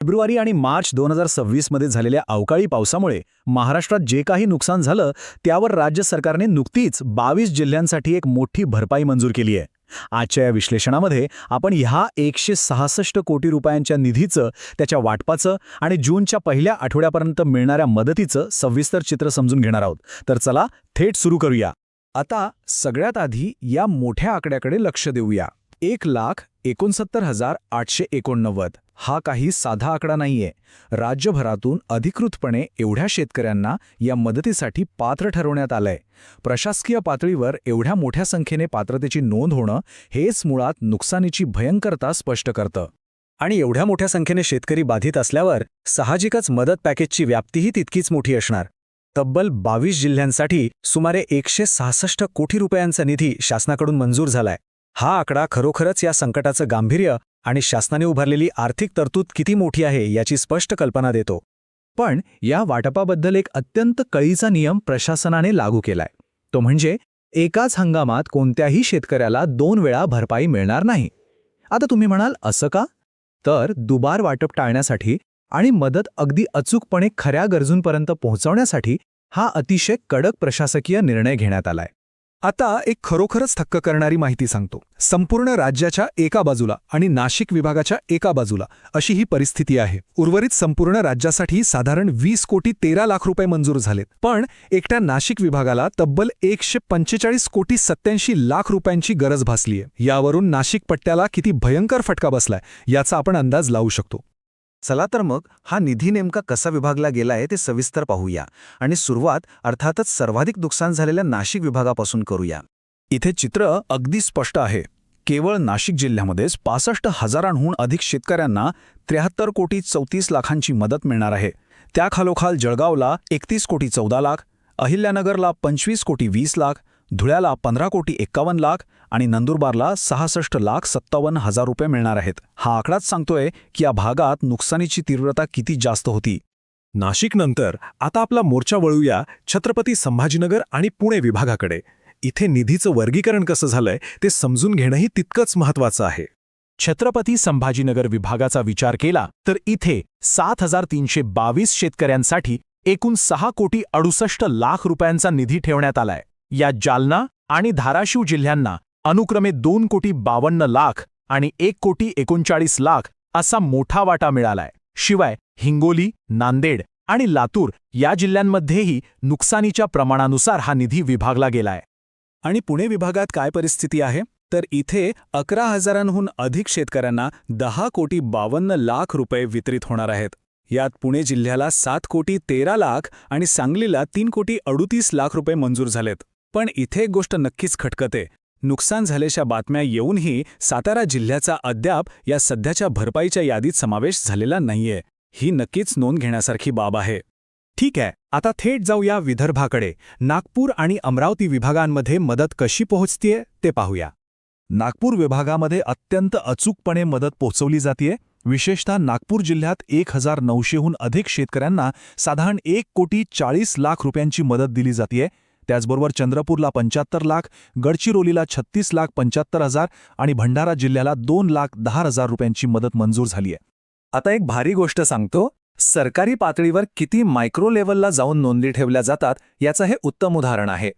February आणि मार्च 2026 मध्ये झालेल्या अवकाळी पावसामुळे महाराष्ट्रात जे काही नुकसान झालं त्यावर राज्य सरकारने नुकतीच 22 जिल्ह्यांसाठी एक मोठी भरपाई मंजूर केली आहे. आजच्या या विश्लेषणामध्ये आपण ह्या 166 कोटी रुपयांच्या निधीचं, त्याच्या वाटपाचं आणि जूनच्या पहिल्या आठवड्यापर्यंत मिळणाऱ्या मदतीचं सविस्तर चित्र समजून घेणार आहोत. तर चला थेट सुरू करूया. आता सगळ्यात आधी या मोठ्या आकड्याकडे लक्ष देऊया. 1,69,889 हा काही साधा आकडा नाहीये. राज्यभरातून अधिकृतपणे एवढ्या शेतकऱ्यांना या मदतीसाठी पात्र ठरवण्यात आलंय. प्रशासकीय पातळीवर एवढ्या मोठ्या संख्येने पात्रतेची नोंद होणं हेच मुळात नुकसानीची भयंकरता स्पष्ट करतं. आणि एवढ्या मोठ्या संख्येने शेतकरी बाधित असल्यावर साहजिकच मदत पॅकेजची व्याप्तीही तितकीच मोठी असणार. तब्बल 22 जिल्ह्यांसाठी सुमारे 166 कोटी रुपयांचा निधी शासनाकडून मंजूर झालाय. हा आकडा खरोखरच या संकटाचं गांभीर्य आणि शासनाने उभारलेली आर्थिक तरतूद किती मोठी आहे याची स्पष्ट कल्पना देतो. पण या वाटपाबद्दल एक अत्यंत कळीचा नियम प्रशासनाने लागू केलाय. तो म्हणजे एकाच हंगामात कोणत्याही शेतकऱ्याला 2 वेळा भरपाई मिळणार नाही. आता तुम्ही म्हणाल असं का? तर दुबार वाटप टाळण्यासाठी आणि मदत अगदी अचूकपणे खऱ्या गरजूंपर्यंत पोहोचवण्यासाठी हा अतिशय कडक प्रशासकीय निर्णय घेण्यात आलाय. आता एक खरोखरच थक्क करणारी माहिती सांगतो. संपूर्ण राज्याच्या एका बाजूला आणि नाशिक विभागाच्या एका बाजूला अशी ही परिस्थिती आहे. उर्वरित संपूर्ण राज्यासाठी साधारण 20 कोटी 13 लाख रुपये मंजूर झालेत. पण एकट्या नाशिक विभागाला तब्बल 145 कोटी 87 लाख रुपयांची गरज भासलीय. यावरून नाशिक पट्ट्याला किती भयंकर फटका बसलाय याचा आपण अंदाज लावू शकतो. चला तर मग हा निधी नेमका कसा विभागला गेलाय ते सविस्तर पाहूया आणि सुरुवात अर्थातच सर्वाधिक नुकसान झालेल्या नाशिक विभागापासून करूया. इथे चित्र अगदी स्पष्ट आहे. केवळ नाशिक जिल्ह्यामध्येच 65,000हून अधिक शेतकऱ्यांना 73 कोटी 34 लाखांची मदत मिळणार आहे. त्याखालोखाल जळगावला 31 कोटी 14 लाख, अहिल्यानगरला 25 कोटी 20 लाख, धुळ्याला 15 कोटी 51 लाख आणि नंदुरबारला 66 लाख 57 हजार रुपये मिळणार आहेत. हा आकडाच सांगतोय की या भागात नुकसानीची तीव्रता किती जास्त होती. नाशिकनंतर आता आपला मोर्चा वळूया छत्रपती संभाजीनगर आणि पुणे विभागाकडे. इथे निधीचं वर्गीकरण कसं झालंय ते समजून घेणंही तितकंच महत्त्वाचं आहे. छत्रपती संभाजीनगर विभागाचा विचार केला तर इथे 7,322 शेतकऱ्यांसाठी एकूण 6 कोटी 68 लाख रुपयांचा निधी ठेवण्यात आलाय. या जालना आणि धाराशिव जिल्ह्यांना अनुक्रमे 2 कोटी 52 लाख आणि 1 कोटी 39 लाख असा मोठा वाटा मिळालाय. शिवाय हिंगोली, नांदेड आणि लातूर या जिल्ह्यांमध्येही नुकसानीच्या प्रमाणानुसार हा निधी विभागला गेलाय. आणि पुणे विभागात काय परिस्थिती आहे? तर इथे 11,000हून अधिक शेतकऱ्यांना 10 कोटी 52 लाख रुपये वितरित होणार आहेत. यात पुणे जिल्ह्याला 7 कोटी 13 लाख आणि सांगलीला 3 कोटी 38 लाख रुपये मंजूर झालेत. पण इथे एक गोष्ट नक्कीच खटकते. नुकसान झाल्याच्या बातम्या येऊनही सातारा जिल्ह्याचा अद्याप या सध्याच्या भरपाईच्या यादीत समावेश झालेला नाहीये. ही नक्कीच नोंद घेण्यासारखी बाब आहे. ठीक आहे, आता थेट जाऊया विदर्भाकडे. नागपूर आणि अमरावती विभागांमध्ये मदत कशी पोहोचतेय ते पाहूया. नागपूर विभागामध्ये अत्यंत अचूकपणे मदत पोहोचवली जातेय. विशेषतः नागपूर जिल्ह्यात 1,900हून अधिक शेतकऱ्यांना साधारण 1 कोटी 40 लाख रुपयांची मदत दिली जातेय. त्याचबरोबर चंद्रपूरला 75 लाख, गडचिरोलीला 36 लाख 75 हजार आणि भंडारा जिल्ह्याला 2 लाख 10 हजार रुपयांची मदत मंजूर झालीय. आता एक भारी गोष्ट सांगतो. सरकारी पातळीवर किती मायक्रो लेव्हलला जाऊन नोंदी ठेवल्या जातात याचं हे उत्तम उदाहरण आहे.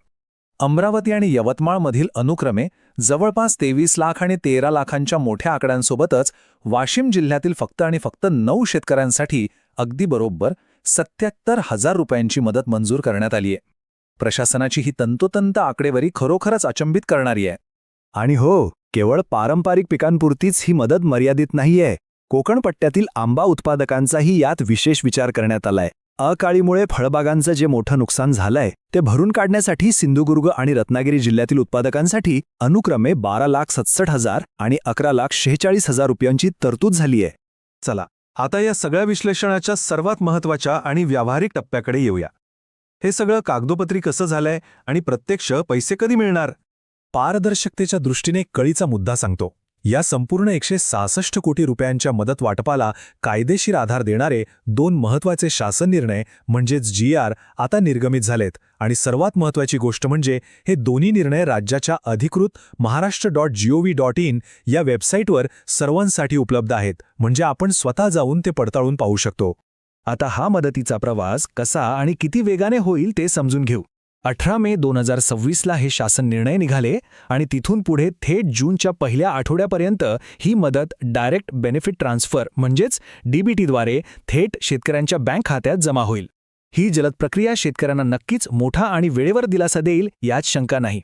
अमरावती आणि यवतमाळमधील अनुक्रमे जवळपास 23 लाख आणि 13 लाखांच्या मोठ्या आकड्यांसोबतच वाशिम जिल्ह्यातील फक्त 9 शेतकऱ्यांसाठी अगदी बरोबर 77,000 रुपयांची मदत मंजूर करण्यात आलीय. प्रशासनाची ही तंतोतंत आकडेवारी खरोखरच अचंबित करणारी आहे. आणि हो, केवळ पारंपरिक पिकांपुरतीच ही मदत मर्यादित नाहीये. कोकण पट्ट्यातील आंबा उत्पादकांचाही यात विशेष विचार करण्यात आलाय. अकाळीमुळे फळबागांचं जे मोठं नुकसान झालंय ते भरून काढण्यासाठी सिंधुदुर्ग आणि रत्नागिरी जिल्ह्यातील उत्पादकांसाठी अनुक्रमे 12 लाख 67 हजार आणि 11 लाख 46 हजार रुपयांची तरतूद झालीय. चला, आता या सगळ्या विश्लेषणाच्या सर्वात महत्त्वाच्या आणि व्यावहारिक टप्प्याकडे येऊया. हे सगळं कागदोपत्री कसं झालंय आणि प्रत्यक्ष पैसे कधी मिळणार? पारदर्शकतेच्या दृष्टीने कळीचा मुद्दा सांगतो. या संपूर्ण 166 कोटी रुपयांच्या मदत वाटपाला कायदेशीर आधार देणारे 2 महत्त्वाचे शासन निर्णय म्हणजेच GR आता निर्गमित झालेत आणि सर्वात महत्त्वाची गोष्ट म्हणजे हे दोन्ही निर्णय राज्याच्या अधिकृत maharashtra.gov.in या वेबसाईटवर सर्वांसाठी उपलब्ध आहेत, म्हणजे आपण स्वतः जाऊन ते पडताळून पाहू शकतो. आता हा मदतीचा प्रवास कसा आणि किती वेगाने होईल ते समजून घेऊ. 18 मे 2026ला हे शासन निर्णय निघाले आणि तिथून पुढे थेट जूनच्या पहिल्या आठवड्यापर्यंत ही मदत डायरेक्ट बेनिफिट ट्रान्सफर म्हणजेच DBTद्वारे थेट शेतकऱ्यांच्या बँक खात्यात जमा होईल. ही जलद प्रक्रिया शेतकऱ्यांना नक्कीच मोठा आणि वेळेवर दिलासा देईल यात शंका नाही.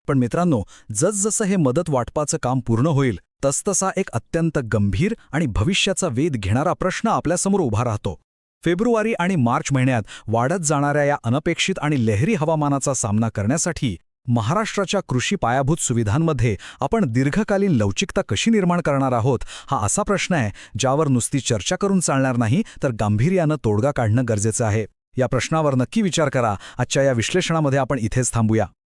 पण मित्रांनो, जसजसं हे मदत वाटपाचं काम पूर्ण होईल तसतसा एक अत्यंत गंभीर आणि भविष्याचा वेध घेणारा प्रश्न आपल्यासमोर उभा राहतो. फेब्रुवारी आणि मार्च महिन्यात वाढत जाणाऱ्या या अनपेक्षित आणि लहरी हवामानाचा सामना करण्यासाठी महाराष्ट्राच्या कृषी पायाभूत सुविधांमध्ये आपण दीर्घकालीन लवचिकता कशी निर्माण करणार आहोत, हा असा प्रश्न आहे ज्यावर नुसती चर्चा करून चालणार नाही, तर गांभीर्यानं तोडगा काढणं गरजेचं आहे. या प्रश्नावर नक्की विचार करा. आजच्या या विश्लेषणामध्ये आपण इथेच थांबूया.